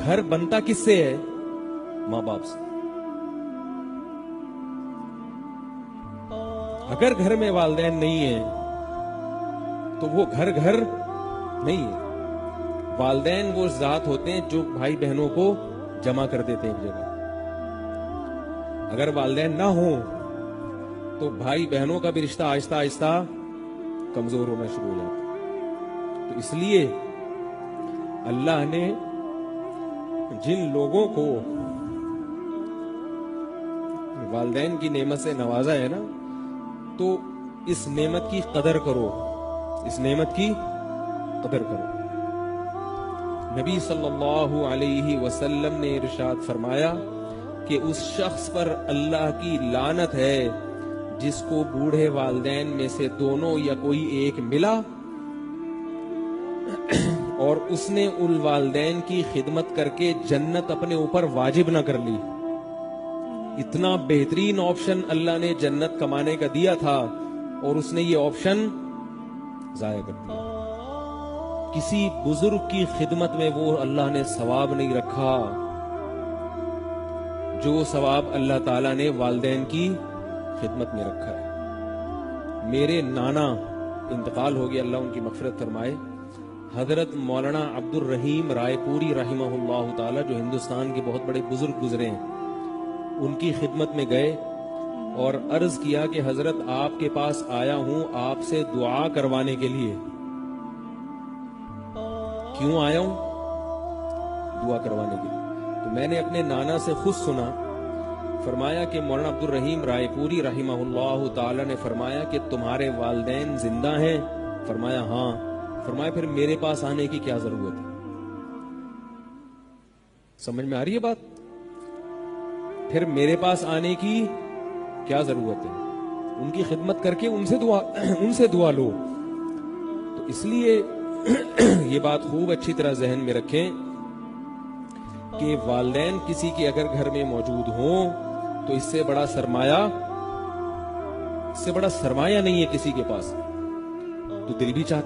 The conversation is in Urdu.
گھر بنتا کس سے ہے؟ ماں باپ سے. اگر گھر میں والدین نہیں ہیں تو وہ گھر نہیں ہے. والدین وہ ذات ہوتے ہیں جو بھائی بہنوں کو جمع کر دیتے ہیں ایک جگہ. اگر والدین نہ ہوں تو بھائی بہنوں کا بھی رشتہ آہستہ آہستہ کمزور ہونا شروع ہو جاتا ہے. تو اس لیے اللہ نے جن لوگوں کو والدین کی نعمت سے نوازا ہے نا، تو اس نعمت کی قدر کرو، اس نعمت کی قدر کرو. نبی صلی اللہ علیہ وسلم نے ارشاد فرمایا کہ اس شخص پر اللہ کی لعنت ہے جس کو بوڑھے والدین میں سے دونوں یا کوئی ایک ملا اور اس نے ان والدین کی خدمت کر کے جنت اپنے اوپر واجب نہ کر لی. اتنا بہترین آپشن اللہ نے جنت کمانے کا دیا تھا اور اس نے یہ آپشن ضائع کر دیا. کسی بزرگ کی خدمت میں وہ اللہ نے ثواب نہیں رکھا جو ثواب اللہ تعالیٰ نے والدین کی خدمت میں رکھا ہے. میرے نانا انتقال ہو گیا، اللہ ان کی مغفرت فرمائے، حضرت مولانا عبد الرحیم رائے پوری رحمہ اللہ تعالی، جو ہندوستان کے بہت بڑے بزرگ گزرے ہیں، ان کی خدمت میں گئے اور عرض کیا کہ حضرت آپ کے پاس آیا ہوں آپ سے دعا کروانے کے لیے. کیوں آیا ہوں؟ دعا کروانے کے لیے. تو میں نے اپنے نانا سے خود سنا، فرمایا کہ مولانا عبد الرحیم رائے پوری رحمہ اللہ تعالی نے فرمایا کہ تمہارے والدین زندہ ہیں؟ فرمایا ہاں. فرمایا پھر میرے پاس آنے کی کیا ضرورت ہے؟ سمجھ میں آ رہی ہے بات؟ پھر میرے پاس آنے کی کیا ضرورت ہے؟ ان کی خدمت کر کے ان سے دعا لو. تو اس لیے یہ بات خوب اچھی طرح ذہن میں رکھیں کہ والدین کسی کے اگر گھر میں موجود ہوں تو اس سے بڑا سرمایہ نہیں ہے کسی کے پاس. تو دل بھی چاہتا